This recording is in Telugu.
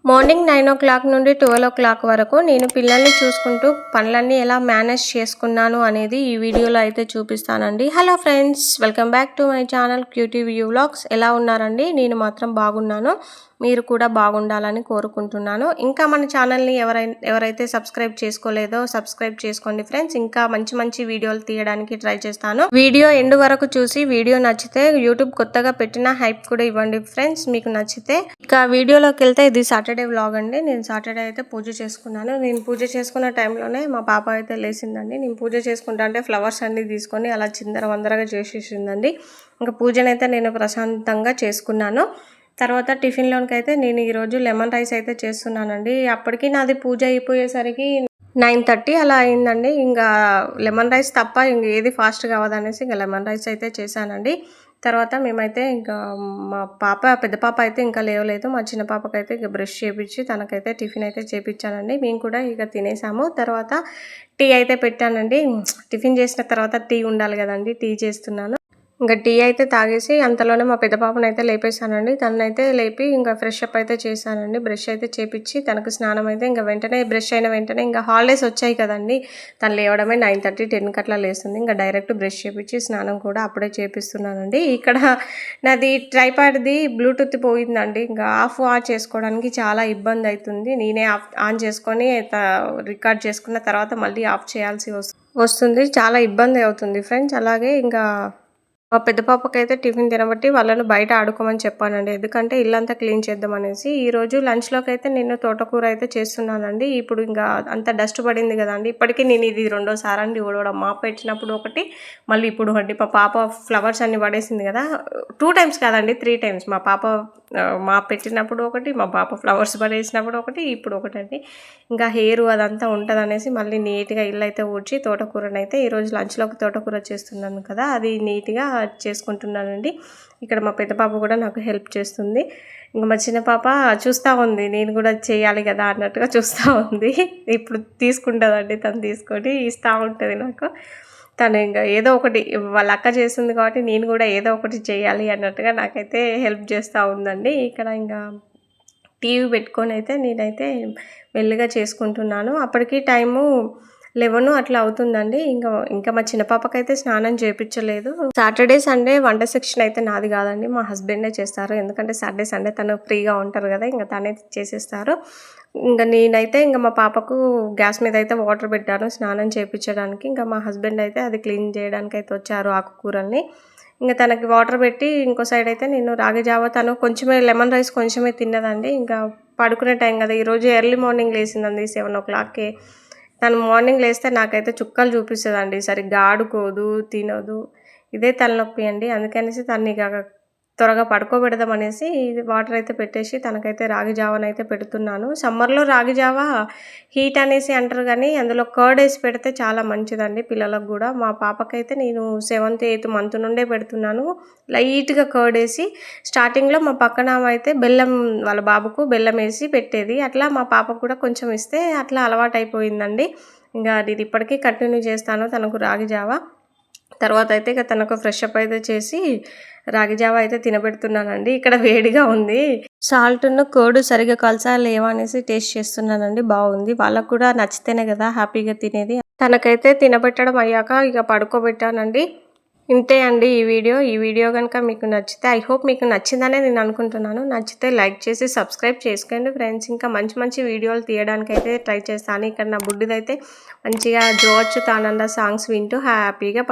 మార్నింగ్ 9 నుండి 12 వరకు నేను పిల్లల్ని చూసుకుంటూ పనులన్నీ ఎలా మేనేజ్ చేసుకున్నాను అనేది ఈ వీడియోలో అయితే చూపిస్తానండి. Hello friends, welcome back to my channel cutie view vlogs. ఎలా ఉన్నారండి? నేను మాత్రం బాగున్నాను. మీరు కూడా బాగుండాలని కోరుకుంటున్నాను. ఇంకా మన ఛానల్ని ఎవరైతే సబ్స్క్రైబ్ చేసుకోలేదో సబ్స్క్రైబ్ చేసుకోండి ఫ్రెండ్స్. ఇంకా మంచి వీడియోలు తీయడానికి ట్రై చేస్తాను. వీడియో ఎండ్ వరకు చూసి వీడియో నచ్చితే యూట్యూబ్ కొత్తగా పెట్టిన హైప్ కూడా ఇవ్వండి ఫ్రెండ్స్ మీకు నచ్చితే. ఇక వీడియోలోకి వెళ్తే ఇది సాటర్డే వ్లాగ్ అండి. నేను సాటర్డే అయితే పూజ చేసుకున్నాను. నేను పూజ చేసుకున్న టైంలోనే మా పాప అయితే లేచిందండి. నేను పూజ చేసుకుంటా అంటే ఫ్లవర్స్ అన్ని తీసుకొని అలా చిందరవందరగా చేసేసిందండి. ఇంకా పూజనైతే నేను ప్రశాంతంగా చేసుకున్నాను. తర్వాత టిఫిన్లోకి అయితే నేను ఈరోజు లెమన్ రైస్ అయితే చేస్తున్నానండి. అప్పటికి నాది పూజ అయిపోయేసరికి 9:30 అలా అయిందండి. ఇంకా లెమన్ రైస్ తప్ప ఇంక ఏది ఫాస్ట్గా అవ్వదనేసి ఇంకా లెమన్ రైస్ అయితే చేశానండి. తర్వాత మేమైతే ఇంకా మా పెద్ద పాప అయితే ఇంకా లేవలేదు. మా చిన్న పాపకైతే ఇక బ్రష్ చేపించి తనకైతే టిఫిన్ అయితే చేపించానండి. మేము కూడా ఇక తినేసాము. తర్వాత టీ అయితే పెట్టానండి. టిఫిన్ చేసిన తర్వాత టీ ఉండాలి కదండి, టీ చేస్తున్నాను. ఇంకా టీ అయితే తాగేసి అంతలోనే మా పెద్ద పాపను అయితే లేపేశానండి. తనైతే లేపి ఇంకా ఫ్రెష్ అప్ అయితే చేశానండి. బ్రష్ అయితే చేపించి తనకు స్నానం అయితే ఇంకా వెంటనే బ్రష్ అయిన వెంటనే ఇంకా హాలిడేస్ వచ్చాయి కదండి. తను లేవడమే 9:30 10 అట్లా లేస్తుంది. ఇంకా డైరెక్ట్ బ్రష్ చేపించి స్నానం కూడా అప్పుడే చేపిస్తున్నానండి. ఇక్కడ నాది ట్రైపాడ్ది బ్లూటూత్ పోయిందండి. ఇంకా ఆన్ చేసుకోవడానికి చాలా ఇబ్బంది అవుతుంది. నేనే ఆన్ చేసుకొని రికార్డ్ చేసుకున్న తర్వాత మళ్ళీ ఆఫ్ చేయాల్సి వస్తుంది. చాలా ఇబ్బంది అవుతుంది ఫ్రెండ్స్. అలాగే ఇంకా మా పెద్ద పాపకైతే టిఫిన్ తినబట్టి వాళ్ళను బయట ఆడుకోమని చెప్పానండి. ఎందుకంటే ఇల్లంతా క్లీన్ చేద్దామనేసి. ఈరోజు లంచ్లోకి అయితే నేను తోటకూర అయితే చేస్తున్నానండి. ఇప్పుడు ఇంకా అంత డస్ట్ పడింది కదండి. ఇప్పటికీ నేను ఇది రెండోసారి అండి ఊడవడం. మాప్ పెట్టినప్పుడు ఒకటి, మళ్ళీ ఇప్పుడు ఒకటి. మా పాప ఫ్లవర్స్ అన్ని పడేసింది కదా, 2 times కాదండి 3 times. మా పాప మాప్ పెట్టినప్పుడు ఒకటి, మా పాప ఫ్లవర్స్ పడేసినప్పుడు ఒకటి, ఇప్పుడు ఒకటండి. ఇంకా హెయిర్ అదంతా ఉంటుంది అనేసి మళ్ళీ నీట్గా ఇల్లు అయితే ఊడ్చి తోటకూరనైతే ఈరోజు లంచ్లోకి తోటకూర చేస్తున్నాను కదా, అది నీట్గా చేసుకుంటున్నానండి. ఇక్కడ మా పెద్ద పాప కూడా నాకు హెల్ప్ చేస్తుంది. ఇంకా మా చిన్న పాప చూస్తూ ఉంది, నేను కూడా చేయాలి కదా అన్నట్టుగా చూస్తూ ఉంది. ఇప్పుడు తీసుకుంటుందండి, తను తీసుకొని ఇస్తూ ఉంటుంది నాకు. తను ఇంకా ఏదో ఒకటి వాళ్ళ అక్క చేస్తుంది కాబట్టి నేను కూడా ఏదో ఒకటి చేయాలి అన్నట్టుగా నాకైతే హెల్ప్ చేస్తూ ఉందండి. ఇక్కడ ఇంకా టీవీ పెట్టుకొని అయితే నేనైతే మెల్లిగా చేసుకుంటున్నాను. అప్పటికి టైము 11 అట్లా అవుతుందండి. ఇంకా మా చిన్న పాపకైతే స్నానం చేయించలేదు. సాటర్డే సండే వంట సెక్షన్ అయితే నాది కాదండి, మా హస్బెండే చేస్తారు. ఎందుకంటే సాటర్డే సండే తను ఫ్రీగా ఉంటారు కదా, ఇంకా తనే చేసేస్తారు. ఇంకా నేనైతే ఇంకా మా పాపకు గ్యాస్ మీద అయితే వాటర్ పెట్టాను స్నానం చేయించడానికి. ఇంకా మా హస్బెండ్ అయితే అది క్లీన్ చేయడానికి అయితే వచ్చారు ఆకుకూరల్ని. ఇంకా తనకి వాటర్ పెట్టి ఇంకో సైడ్ అయితే నేను రాగి జావా, తను కొంచెమే లెమన్ రైస్ కొంచెమే తిన్నదండి. ఇంకా పడుకునే టైం కదా, ఈరోజు ఎర్లీ మార్నింగ్ లేచిందండి 7 o'clockకే. తను మార్నింగ్ లేస్తే నాకైతే చుక్కలు చూపిస్తుందండి, సరిగ్గా ఆడుకోదు, తినదు. ఇదే తలనొప్పి అండి. అందుకనేసి తను ఇక త్వరగా పడుకోబెడదామనేసి వాటర్ అయితే పెట్టేసి తనకైతే రాగి జావనైతే పెడుతున్నాను. సమ్మర్లో రాగి జావా హీట్ అనేసి అంటారు కానీ అందులో కర్డ్ వేసి పెడితే చాలా మంచిదండి పిల్లలకు కూడా. మా పాపకైతే నేను 7th 8th month నుండే పెడుతున్నాను. లైట్గా కర్డ్ వేసి, స్టార్టింగ్లో మా పక్కన అయితే బెల్లం, వాళ్ళ బాబుకు బెల్లం వేసి పెట్టేది. అట్లా మా పాపకు కూడా కొంచెం ఇస్తే అట్లా అలవాటు అయిపోయిందండి. ఇంకా నేను ఇప్పటికీ కంటిన్యూ చేస్తాను తనకు రాగి జావా. తర్వాత అయితే ఇక తనకు ఫ్రెష్ అప్ అయితే చేసి రాగి జావా అయితే తినబెడుతున్నానండి. ఇక్కడ వేడిగా ఉంది, సాల్ట్ను కర్డ్ సరిగా కలిసా లేవా అనేసి టేస్ట్ చేస్తున్నానండి. బాగుంది. వాళ్ళకు కూడా నచ్చితేనే కదా హ్యాపీగా తినేది. తనకైతే తినబెట్టడం అయ్యాక ఇక పడుకోబెట్టానండి. ఇంతే అండి ఈ వీడియో కనుక మీకు నచ్చితే, ఐ హోప్ మీకు నచ్చిందనే నేను అనుకుంటున్నాను. నచ్చితే లైక్ చేసి సబ్స్క్రైబ్ చేసుకోండి ఫ్రెండ్స్. ఇంకా మంచి వీడియోలు తీయడానికి అయితే ట్రై చేస్తాను. ఇక్కడ నా బుడ్డిదైతే మంచిగా జో అచ్యుతానంద సాంగ్స్ వింటూ హ్యాపీగా